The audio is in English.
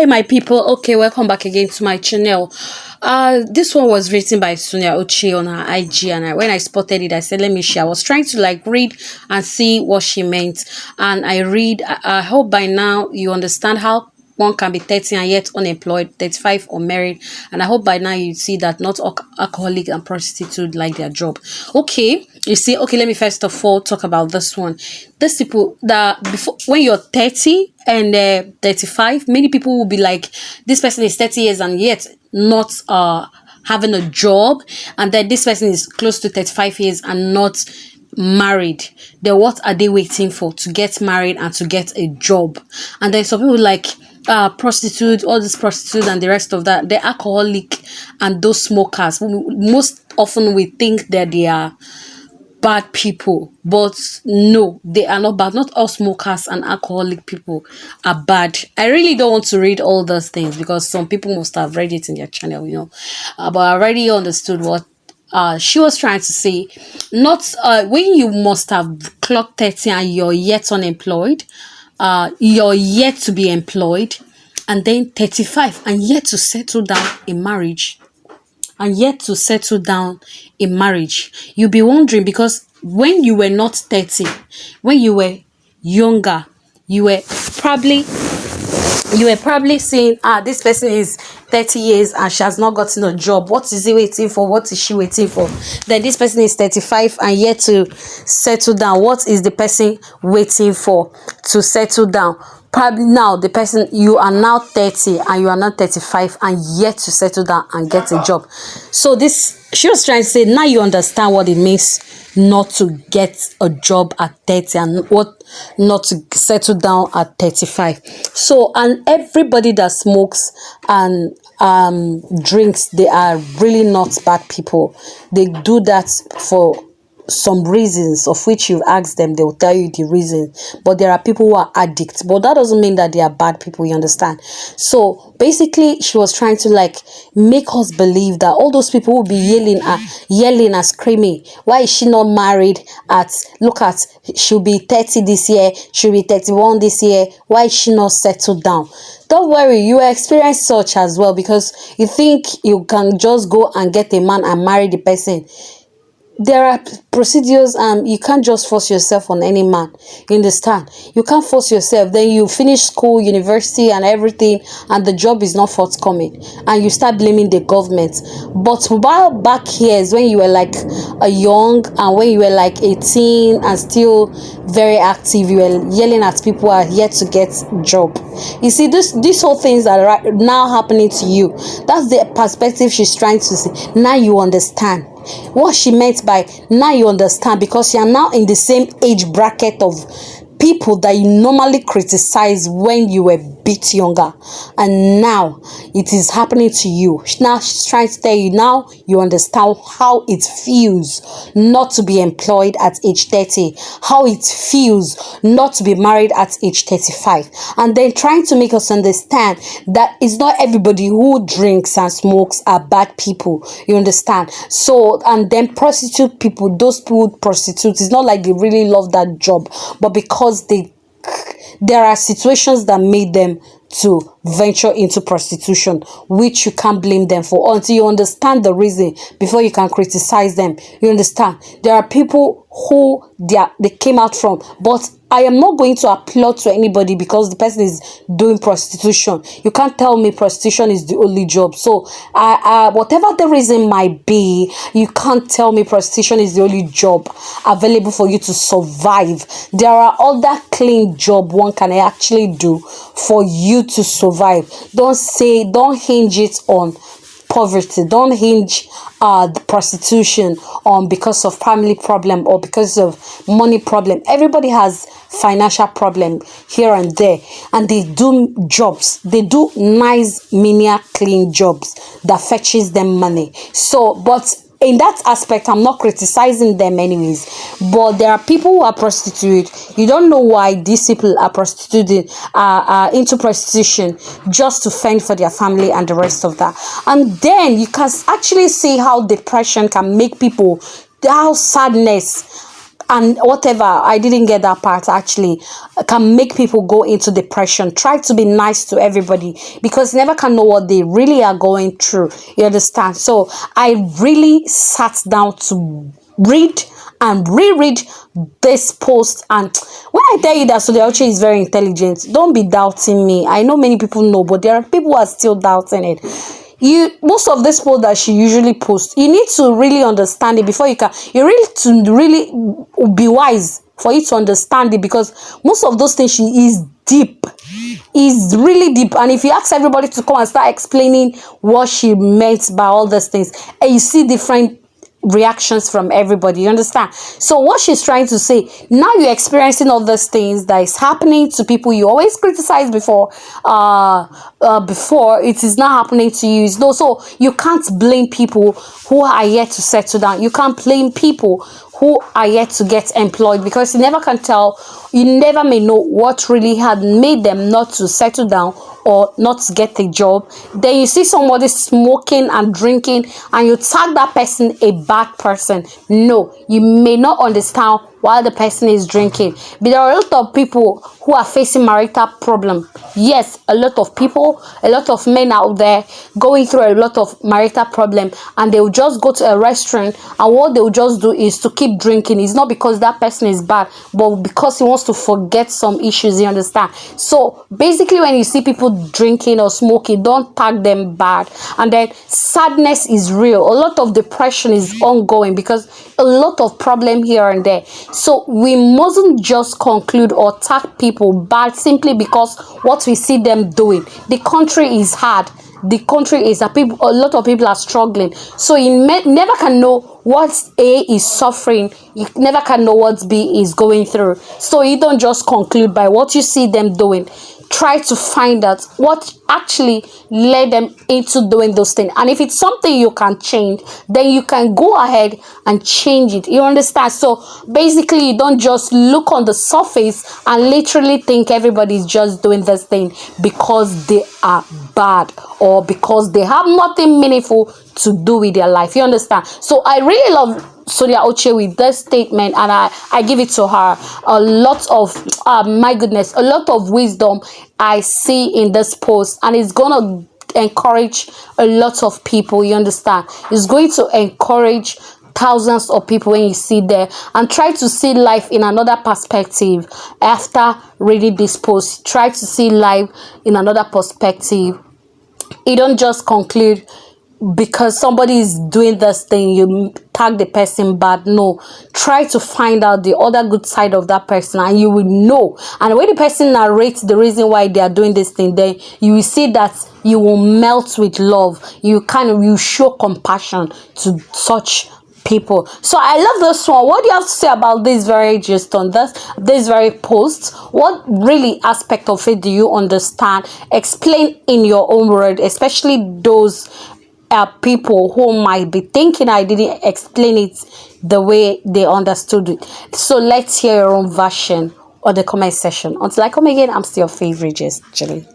Hi my people, okay, welcome back again to my channel. This one was written by Sonia Ochi on her IG, and when I spotted it I said let me share. I was trying to like read and see what she meant, and I hope by now you understand how one can be 30 and yet unemployed, 35 or married, and I hope by now you see that not all alcoholic and prostitute like their job. Okay, you see, okay, let me first of all talk about this one. These people that before, when you're 30 and 35, many people will be like, this person is 30 years and yet not having a job, and then this person is close to 35 years and not married. Then what are they waiting for to get married and to get a job? And then some people like prostitute, all this prostitute and the rest of that, the alcoholic and those smokers, most often we think that they are bad people, but no, they are not bad. Not all smokers and alcoholic people are bad. I really don't want to read all those things because some people must have read it in their channel, but I already understood what she was trying to say. Not when you must have clocked 30 and you're yet unemployed, you're yet to be employed, and then 35 and yet to settle down in marriage, you'll be wondering, because when you were not 30, when you were younger, you were probably saying, this person is 30 years and she has not gotten a job. What is he waiting for? What is she waiting for? Then this person is 35 and yet to settle down. What is the person waiting for to settle down? Probably now the person, you are now 30 and you are not 35 and yet to settle down and get a job. So this, she was trying to say, now you understand what it means not to get a job at 30 and what not to settle down at 35. So, and everybody that smokes and drinks, they are really not bad people. They do that for some reasons of which you've asked them, they will tell you the reason. But there are people who are addicts, but that doesn't mean that they are bad people, you understand? So basically she was trying to like make us believe that all those people will be yelling and screaming, why is she not married at, look at, she'll be 30 this year, she'll be 31 this year, why is she not settled down? Don't worry, you experience such as well, because you think you can just go and get a man and marry the person. There are procedures, and you can't just force yourself on any man, you understand? You can't force yourself. Then you finish school, university and everything, and the job is not forthcoming, and you start blaming the government. But while back here is when you were like a young, and when you were like 18 and still very active, you were yelling at people who are yet to get job. You see, these whole things are right now happening to you. That's the perspective she's trying to see. Now you understand what she meant by now you understand, because you are now in the same age bracket of people that you normally criticize when you were a bit younger, and now it is happening to you. Now she's trying to tell you, now you understand how it feels not to be employed at age 30, how it feels not to be married at age 35, and then trying to make us understand that it's not everybody who drinks and smokes are bad people, you understand? So, and then prostitute people, those people prostitute, it's not like they really love that job, but because there are situations that made them to venture into prostitution, which you can't blame them for until you understand the reason before you can criticize them, you understand? There are people who they came out from, but I am not going to applaud to anybody because the person is doing prostitution. You can't tell me prostitution is the only job. So whatever the reason might be, you can't tell me prostitution is the only job available for you to survive. There are other clean job one can actually do for you to survive. Don't hinge it on poverty. Don't hinge the prostitution on because of family problem or because of money problem. Everybody has financial problem here and there, and they do jobs. They do nice, menial, clean jobs that fetches them money. So, but in that aspect, I'm not criticizing them anyways, but there are people who are prostitute. You don't know why these people are prostituting, into prostitution just to fend for their family and the rest of that. And then you can actually see how depression can make people, how sadness and whatever, I didn't get that part actually, can make people go into depression. Try to be nice to everybody, because you never can know what they really are going through. You understand? So I really sat down to read and reread this post, and when I tell you that Sonia Uche is very intelligent, don't be doubting me. I know many people know, but there are people who are still doubting it. Most of this post that she usually posts, you need to really understand it before you really to really be wise for you to understand it, because most of those things she is deep, is really deep. And if you ask everybody to come and start explaining what she meant by all these things, and you see different reactions from everybody, you understand? So what she's trying to say, now you're experiencing all these things that is happening to people you always criticize before, before it is not happening to you. No, so you can't blame people who are yet to settle down. You can't blame people who are yet to get employed, because you never can tell, you never may know what really had made them not to settle down or not to get a job. Then you see somebody smoking and drinking and you tag that person a bad person. No, you may not understand while the person is drinking. But there are a lot of people who are facing marital problem. Yes, a lot of people, a lot of men out there going through a lot of marital problem, and they will just go to a restaurant, and what they will just do is to keep drinking. It's not because that person is bad, but because he wants to forget some issues, you understand? So basically, when you see people drinking or smoking, don't tag them bad. And then sadness is real. A lot of depression is ongoing because a lot of problem here and there. So we mustn't just conclude or tag people bad simply because what we see them doing. The country is hard. The country is a lot of people are struggling. So you never can know what A is suffering. You never can know what B is going through. So you don't just conclude by what you see them doing. Try to find out what actually led them into doing those things. And if it's something you can change, then you can go ahead and change it. You understand? So basically, you don't just look on the surface and literally think everybody's just doing this thing because they are bad or because they have nothing meaningful to do with their life. You understand? So I really love Sonia Uche with this statement, and I give it to her. A lot of my goodness, a lot of wisdom I see in this post, and it's gonna encourage a lot of people. You understand? It's going to encourage thousands of people when you see there, and try to see life in another perspective. After reading this post, try to see life in another perspective. You don't just conclude because somebody is doing this thing, you tag the person bad. No, try to find out the other good side of that person, and you will know. And when the person narrates the reason why they are doing this thing, then you will see that you will melt with love. You show compassion to such people. So I love this one. What do you have to say about this very gist on this very post? What really aspect of it do you understand? Explain in your own word, especially those people who might be thinking I didn't explain it the way they understood it. So let's hear your own version on the comment section. Until I come again, I'm still your favorite, Jess Jelly.